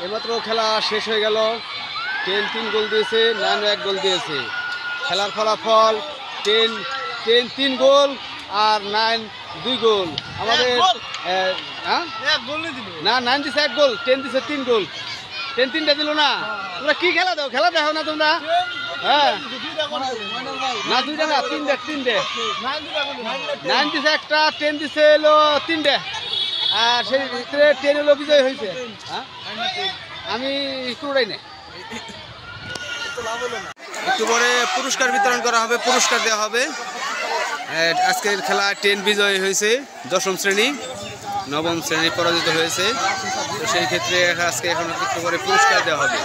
এইমাত্র খেলা শেষ হয়ে গেল। 10 3 গোল দিয়েছে, 9 1 গোল দিয়েছে। খেলার ফলাফল 10 3 গোল আর 9 2 গোল। আমাদের না 9 দিছে 1 গোল, 10 দিছে 3 গোল। 10 3টা দিল না। তোমরা কি খেলা দাও? খেলা দেখো না তোমরা? হ্যাঁ না 2টা না 3টে 9 দিছে একটা, 10 দিছে হলো 3টে। আর সেই ভিতরে 10 হলো বিজয় হয়েছে। হ্যাঁ আমি পুরোটাই নেই। একটু পরে পুরস্কার বিতরণ করা হবে, পুরস্কার দেওয়া হবে। আজকের খেলা 10 বিজয় হয়েছে, 10ম শ্রেণী, 9ম শ্রেণী পরাজিত হয়েছে। তো সেই ক্ষেত্রে আজকে এখন একটু পরে পুরস্কার দেওয়া হবে।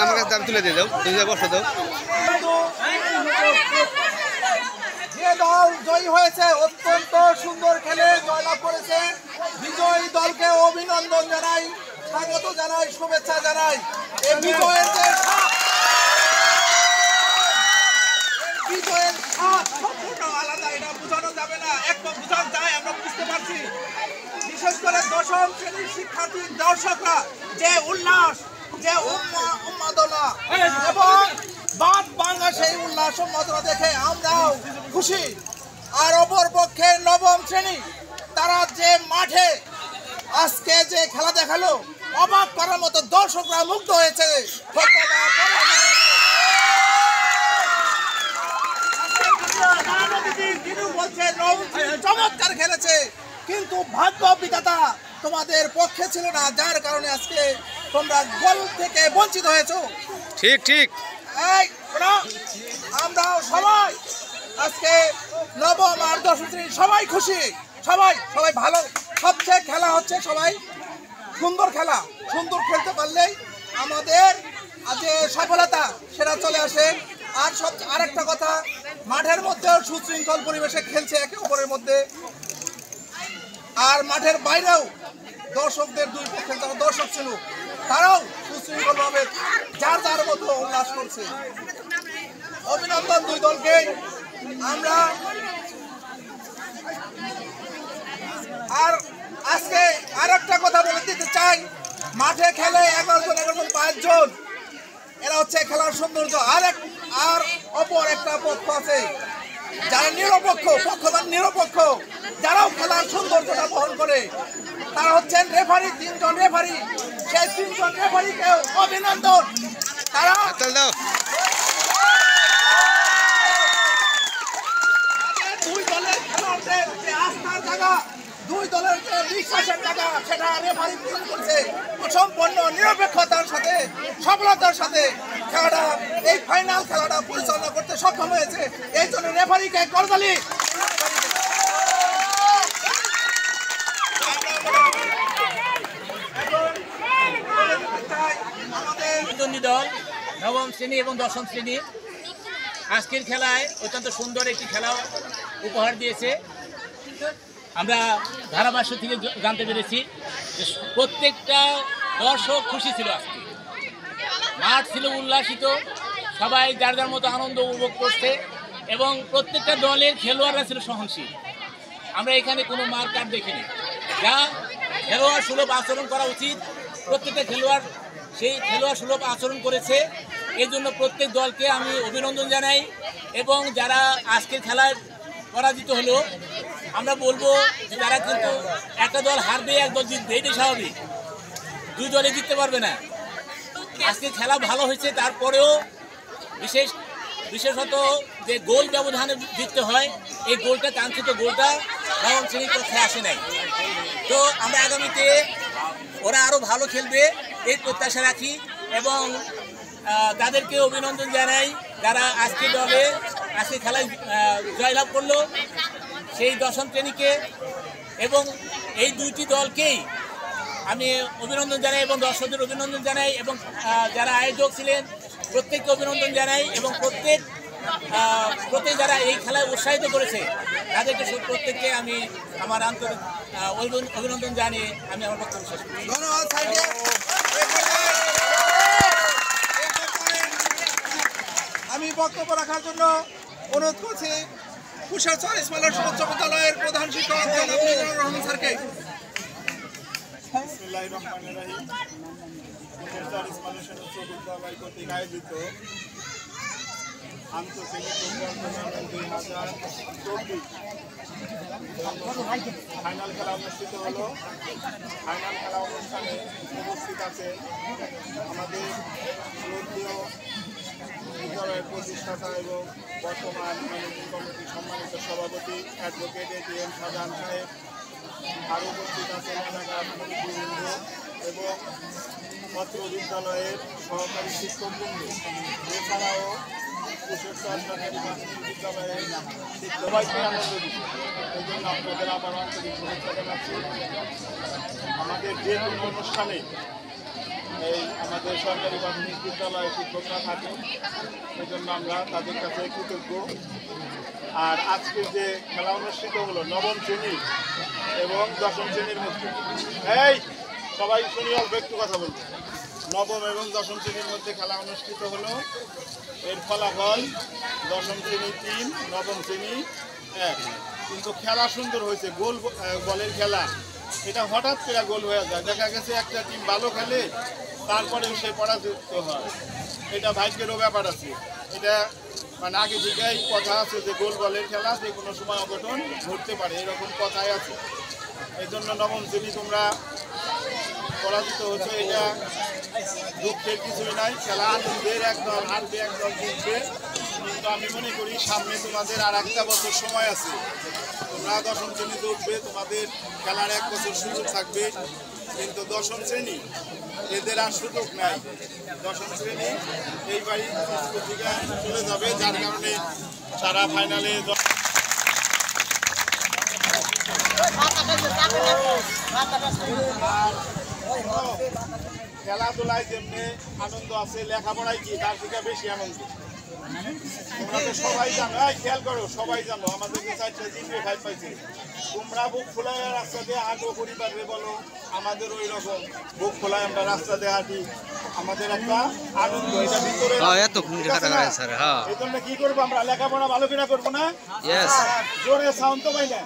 আমার কাছে দাম তুলে দিয়ে দাও, বসে দাও। যে দল জয়ী হয়েছে অত্যন্ত সুন্দর খেলে জয়লাভ করেছে, বিজয়ী দলকে অভিনন্দন জানাই, স্বাগত জানাই, শুভেচ্ছা জানাই। এই বিজয়ের যে বিজয়ের স্বাদ সম্পূর্ণ আলাদা, এটা বোঝানো যাবে না। একবার বোঝানো যায়, আমরা বুঝতে পারছি। বিশেষ করে 10ম শ্রেণীর শিক্ষার্থী দর্শকরা যে উল্লাস, যে উন্মাদনা এবং বাদ ভাঙা সেই উল্লাস উন্মাদনা দেখে আমরাও খুশি। আর অপর পক্ষে 9ম শ্রেণী, তারা যে মাঠে আজকে যে খেলা দেখালো, অবাক করার মতো দর্শকরা মুগ্ধ হয়েছে। চমৎকার খেলেছে, কিন্তু ভাগ্য বিধাতা তোমাদের পক্ষে ছিল না, যার কারণে আজকে তোমরা গোল থেকে বঞ্চিত হয়েছো। ঠিক ঠিক। আমরাও সবাই আজকে 9ম আর 10ম শ্রেণী সবাই খুশি, সবাই ভালো। সবচেয়ে খেলা হচ্ছে সবাই সুন্দর খেলা, সুন্দর খেলতে পারলেই আমাদের যে সফলতা সেটা চলে আসে। আর আরেকটা কথা, মাঠের মধ্যেও সুশৃঙ্খল পরিবেশে খেলছে একে অপরের মধ্যে। আর মাঠের বাইরেও দর্শকদের দুই পক্ষে যারা দর্শক ছিল তারাও সুশৃঙ্খলভাবে যার যার মতো উল্লাস করছে। অভিনন্দন দুই দলকে। আমরা আর আজকে আর একটা কথা বলে দিতে চাই, মাঠে খেলে 11 জন 5 জন, এরা হচ্ছে খেলার সৌন্দর্য। আর অপর একটা পক্ষ আছে যারা নিরপেক্ষ, পক্ষপাত নিরপেক্ষ, যারাও খেলার সৌন্দর্যটা বহন করে, তারা হচ্ছেন রেফারি, 3 জন রেফারি। সেই 3 জন রেফারিকেও অভিনন্দন। তারা দুই দলের খেলোয়াড়দের যে আস্থার জায়গা, দুই দলের যে বিশ্বাসের জায়গা, সেটা রেফারি পূরণ করছে সম্পূর্ণ নিরপেক্ষতার সাথে, সফলতার সাথে খেলাটা, এই ফাইনাল খেলাটা পরিচালনা করতে সক্ষম হয়েছে। এই জন্য রেফারিকে করতালি। দল 9ম শ্রেণী এবং 10ম শ্রেণী আজকের খেলায় অত্যন্ত সুন্দর একটি খেলা উপহার দিয়েছে। আমরা ধারাভাষ্য থেকে জানতে পেরেছি যে প্রত্যেকটা দর্শক খুশি ছিল। আজকে মাঠ ছিল উল্লাসিত, সবাই যার যার মতো আনন্দ উপভোগ করছে এবং প্রত্যেকটা দলের খেলোয়াড়রা ছিল সহনশীল। আমরা এখানে কোনো মারকাট দেখিনি, যা খেলোয়াড় সুলভ আচরণ করা উচিত। প্রত্যেকটা খেলোয়াড় সেই খেলোয়াড় সুলভ আচরণ করেছে। এই জন্য প্রত্যেক দলকে আমি অভিনন্দন জানাই। এবং যারা আজকের খেলায় পরাজিত হলো, আমরা বলবো যে তারা কিন্তু একটা দল হারবে, এক দল জিতবে, এটাই স্বাভাবিক। দুই দলে জিততে পারবে না। আজকে খেলা ভালো হয়েছে, তারপরেও বিশেষত যে গোল ব্যবধানে জিততে হয়, এই গোলটা, কাঙ্ক্ষিত গোলটা 9ম শ্রেণীর পক্ষে আসে নাই। তো আমরা আগামীতে ওরা আরও ভালো খেলবে এই প্রত্যাশা রাখি এবং তাদেরকে অভিনন্দন জানাই যারা আজকে দলে আজকে খেলায় জয়লাভ করলো, সেই 10ম শ্রেণীকে এবং এই দুইটি দলকেই আমি অভিনন্দন জানাই এবং দর্শকদের অভিনন্দন জানাই এবং যারা আয়োজক ছিলেন প্রত্যেককে অভিনন্দন জানাই এবং প্রত্যেক প্রতি যারা এই খেলায় উৎসাহিত করেছে তাদেরকে প্রত্যেককে আমি আমার আন্তরিক অভিনন্দন জানিয়ে আমি আমার বক্তব্য শেষ করি। ধন্যবাদ সাইডে। আমি বক্তব্য রাখার জন্য অনুরোধ করছি কুশারচর ইসমাইল উচ্চ বিদ্যালয়ের প্রধান শিক্ষক জনাব মিজানুর রহমান স্যারকে। বিসমিল্লাহির রহমানির রহিম। কুশারচর ইসমাইল উচ্চ বিদ্যালয় কর্তৃক আয়োজিত আন্তঃশ্রেণী ফুটবল টুর্নামেন্ট 2024 ফাইনাল খেলা অনুষ্ঠিত হলো। ফাইনাল খেলা অনুষ্ঠানে উপস্থিত আছেন আমাদের শ্রদ্ধেয় বিদ্যালয়ের প্রতিষ্ঠাতা এবং বর্তমান ম্যানেজিং কমিটির সম্মানিত সভাপতি অ্যাডভোকেট এটিএম শাহজাহান সাহেব, আরও উপস্থিত আছেন এলাকার মুরব্বীবৃন্দ এবং পত্র বিদ্যালয়ের সহকারী শিক্ষকবৃন্দ, এছাড়াও কুশারচর সরকারি প্রাথমিক বিদ্যালয়ের সবাইকে আনন্দ দিচ্ছে। এই জন্য আপনাদের আবার আন্তরিক শুভেচ্ছা জানাচ্ছি। আমাদের যে কোনো অনুষ্ঠানে এই আমাদের সরকারি প্রাথমিক বিদ্যালয়ের শিক্ষকরা থাকে, এই জন্য আমরা তাদের কাছে কৃতজ্ঞ। আর আজকে যে খেলা অনুষ্ঠিত হলো নবম শ্রেণী এবং দশম শ্রেণীর মধ্যে, এই সবাই শুনি অল্প একটু কথা বলবো। নবম এবং দশম শ্রেণীর মধ্যে খেলা অনুষ্ঠিত হলো। এর ফলাফল দশম শ্রেণী 3, নবম শ্রেণী 1। কিন্তু খেলা সুন্দর হয়েছে, গোল বলের খেলা। এটা হঠাৎ করে গোল হয়ে যায়, দেখা গেছে একটা টিম ভালো খেলে তারপরেও সে পরাজিত হয়। এটা ভাগ্যেরও ব্যাপার আছে। এটা মানে আগে থেকেই কথা আছে যে গোল বলের খেলা যে কোনো সময় অঘটন ঘটতে পারে, এরকম কথাই আছে। এই জন্য নবম শ্রেণী তোমরা পরাজিত হচ্ছে, এটা দুঃখের কিছুই নাই। খেলা আনন্দের, একদল হারবে একদল জিতবে। কিন্তু আমি মনে করি সামনে তোমাদের আর একটা বছর সময় আছে। তোমরা দশম শ্রেণীতে উঠবে, তোমাদের খেলার 1 বছর সুযোগ থাকবে। কিন্তু দশম শ্রেণী এদের আর সুযোগ নাই। দশম শ্রেণী এইবারই স্কুল থেকে চলে যাবে, যার কারণে সারা ফাইনালে খেলাধুলায় যেমনি আনন্দ আছে, লেখাপড়ায় কি তার থেকে বেশি আনন্দ। তোমরা তো সবাই জানো, খেয়াল করো, সবাই জানো আমাদেরকে 4টা জিপে 5 পাইছে। তোমরা বুক খোলায় রাস্তা দিয়ে হাঁটো, পরিবারে বলো আমাদের ওই রকম বুক খোলায় আমরা রাস্তা দিয়ে হাঁটি, আমাদের একটা আনন্দ এটা ভিতরে। এই জন্য কি করবো আমরা, লেখাপড়া ভালো কিনা করবো না? জোরে সাউন্ড তো পাই না।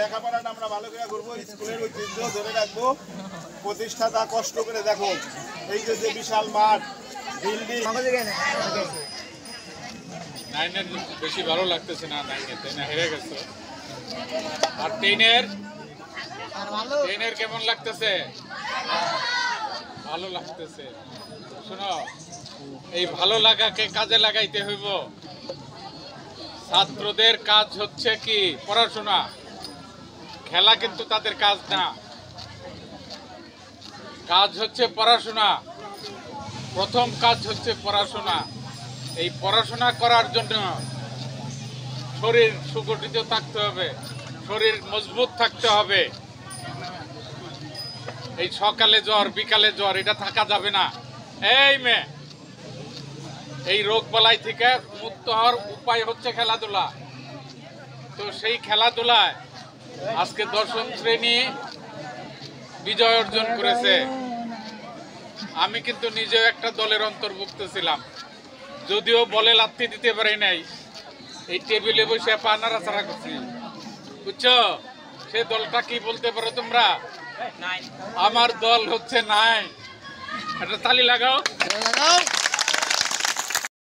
লেখাপড়াটা আমরা ভালো করে করবো, স্কুলের ঐতিহ্য ধরে রাখবো। প্রতিষ্ঠাতা কষ্ট করে দেখো, এই যে বিশাল মাঠ, বিল্ডিং। 9-এর বেশি ভালো লাগতেছে না, 9-এ হেরে গেছে। আর 10-এর কেমন লাগতেছে? ভালো লাগতেছে। শোনো, এই ভালো লাগাকে কাজে লাগাইতে হইব। ছাত্রদের কাজ হচ্ছে কি পড়াশোনা, খেলা কিন্তু তাদের কাজ না। কাজ হচ্ছে পড়াশোনা, প্রথম কাজ হচ্ছে পড়াশোনা। এই পড়াশোনা করার জন্য শরীর সুগঠিত থাকতে হবে, শরীর মজবুত থাকতে হবে। এই সকালে জ্বর বিকালে জ্বর এটা থাকা যাবে না। এই মেয়ে, এই রোগ বালাই থেকে মুক্ত হওয়ার উপায় হচ্ছে খেলাধুলা। তো সেই খেলাধুলায় আজকে দশম শ্রেণী বিজয় অর্জন করেছে। আমি কিন্তু নিজেও একটা দলের অন্তর্ভুক্ত ছিলাম, যদিও বলে লাথি দিতে পারি নাই। এই টেবিলে বসে পা নাড়াচাড়া করছি, বুঝছো? সে দলটা কি বলতে পারো তোমরা? আমার দল হচ্ছে 9। একটা তালি লাগাও।